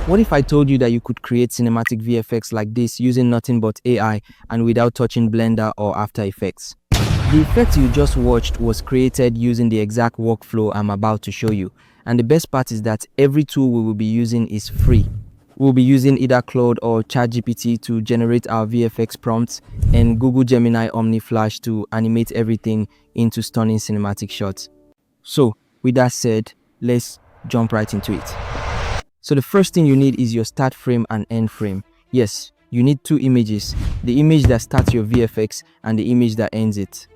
What if I told you that you could create cinematic VFX like this using nothing but AI and without touching Blender or After Effects? The effect you just watched was created using the exact workflow I'm about to show you. And the best part is that every tool we will be using is free. We'll be using either Claude or ChatGPT to generate our VFX prompts and Google Gemini Omni Flash to animate everything into stunning cinematic shots. So, with that said, let's jump right into it. So the first thing you need is your start frame and end frame. Yes, you need two images, the image that starts your VFX and the image that ends it.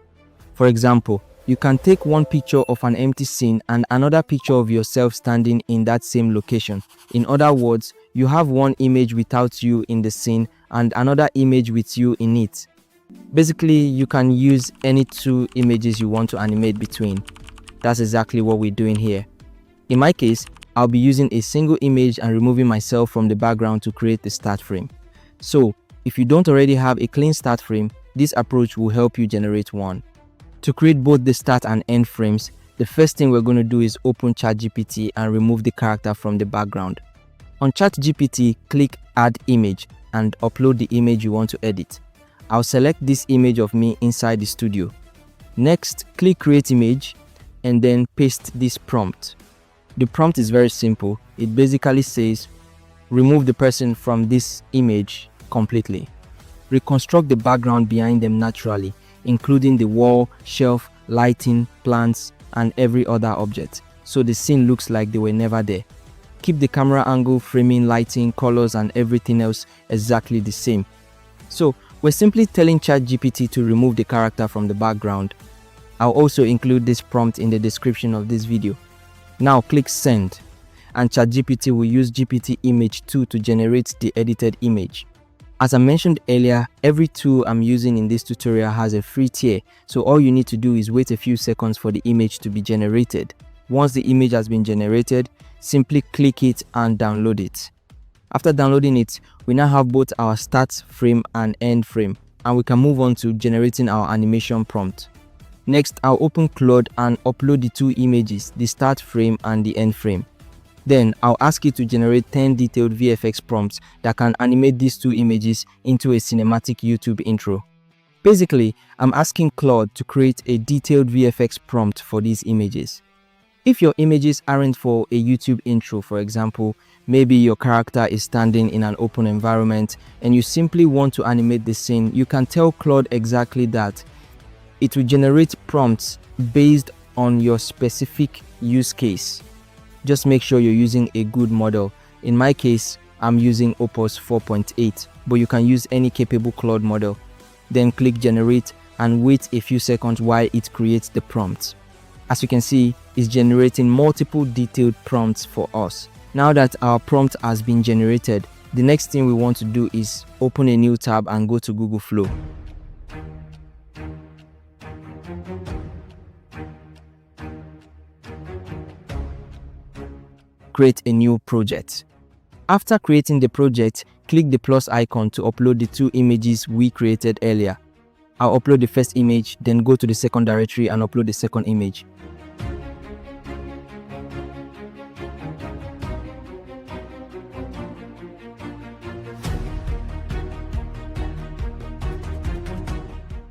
For example, you can take one picture of an empty scene and another picture of yourself standing in that same location. In other words, you have one image without you in the scene and another image with you in it. Basically, you can use any two images you want to animate between. That's exactly what we're doing here. In my case, I'll be using a single image and removing myself from the background to create the start frame. So, if you don't already have a clean start frame, this approach will help you generate one. To create both the start and end frames, the first thing we're going to do is open ChatGPT and remove the character from the background. On ChatGPT, click Add Image and upload the image you want to edit. I'll select this image of me inside the studio. Next, click Create Image and then paste this prompt. The prompt is very simple. It basically says, remove the person from this image completely. Reconstruct the background behind them naturally, including the wall, shelf, lighting, plants, and every other object, so the scene looks like they were never there. Keep the camera angle, framing, lighting, colors, and everything else exactly the same. So we're simply telling ChatGPT to remove the character from the background. I'll also include this prompt in the description of this video. Now click Send, and ChatGPT will use GPT Image 2 to generate the edited image. As I mentioned earlier, every tool I'm using in this tutorial has a free tier, so all you need to do is wait a few seconds for the image to be generated. Once the image has been generated, simply click it and download it. After downloading it, we now have both our start frame and end frame, and we can move on to generating our animation prompt. Next, I'll open Claude and upload the two images, the start frame and the end frame. Then, I'll ask it to generate 10 detailed VFX prompts that can animate these two images into a cinematic YouTube intro. Basically, I'm asking Claude to create a detailed VFX prompt for these images. If your images aren't for a YouTube intro, for example, maybe your character is standing in an open environment and you simply want to animate the scene, you can tell Claude exactly that. It will generate prompts based on your specific use case. Just make sure you're using a good model. In my case, I'm using Opus 4.8, but you can use any capable Claude model. Then click Generate and wait a few seconds while it creates the prompts. As you can see, it's generating multiple detailed prompts for us. Now that our prompt has been generated, the next thing we want to do is open a new tab and go to Google Flow. Create a new project. After creating the project, click the plus icon to upload the two images we created earlier. I'll upload the first image, then go to the second directory and upload the second image.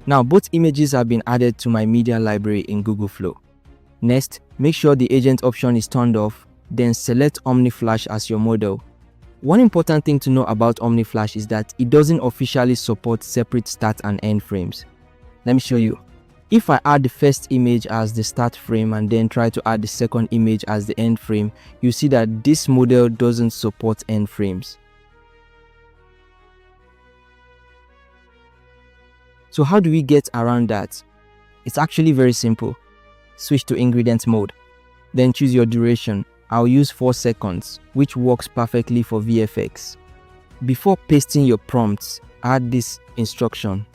Now both images have been added to my media library in Google Flow. Next, make sure the agent option is turned off, then select Omni Flash as your model. One important thing to know about Omni Flash is that it doesn't officially support separate start and end frames. Let me show you. If I add the first image as the start frame and then try to add the second image as the end frame, you see that this model doesn't support end frames. So how do we get around that? It's actually very simple. Switch to ingredient mode. Then choose your duration. I'll use 4 seconds, which works perfectly for VFX. Before pasting your prompts, add this instruction.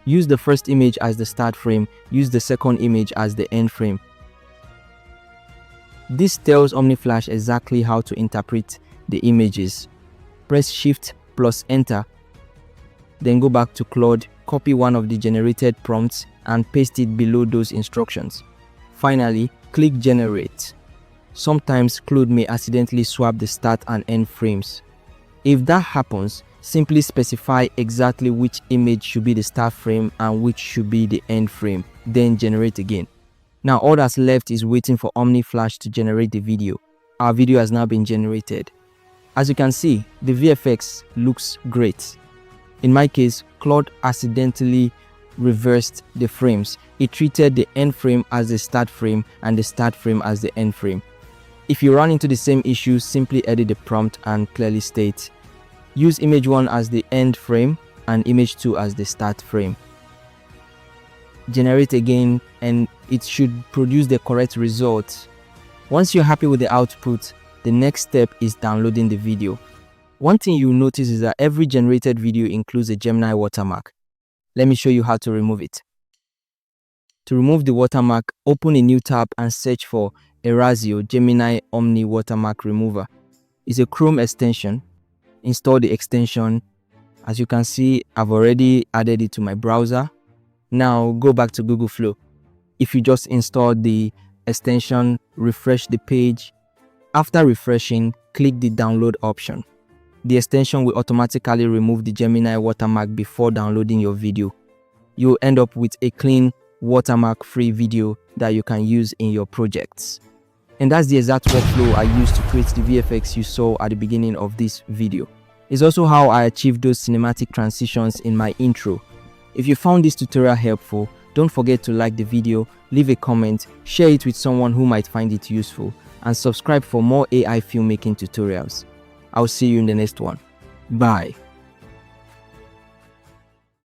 Use the first image as the start frame, use the second image as the end frame. This tells Omni Flash exactly how to interpret the images. Press Shift plus Enter. Then go back to Claude, copy one of the generated prompts and paste it below those instructions. Finally, click Generate. sometimes Claude may accidentally swap the start and end frames. If that happens, simply specify exactly which image should be the start frame and which should be the end frame, then generate again. Now all that's left is waiting for Omni Flash to generate the video. Our video has now been generated. As you can see, the VFX looks great. In my case, Claude accidentally reversed the frames. It treated the end frame as the start frame and the start frame as the end frame. If you run into the same issue, simply edit the prompt and clearly state, use image 1 as the end frame and image 2 as the start frame. Generate again and it should produce the correct result. Once you're happy with the output, the next step is downloading the video. One thing you'll notice is that every generated video includes a Gemini watermark. Let me show you how to remove it. To remove the watermark, open a new tab and search for Erasio Gemini Omni Watermark Remover. It's a Chrome extension. Install the extension. As you can see, I've already added it to my browser. Now go back to Google Flow. If you just installed the extension, refresh the page. After refreshing, click the download option. The extension will automatically remove the Gemini watermark before downloading your video. You'll end up with a clean, watermark-free video that you can use in your projects. And that's the exact workflow I used to create the VFX you saw at the beginning of this video. It's also how I achieved those cinematic transitions in my intro. If you found this tutorial helpful, don't forget to like the video, leave a comment, share it with someone who might find it useful, and subscribe for more AI filmmaking tutorials. I'll see you in the next one. Bye.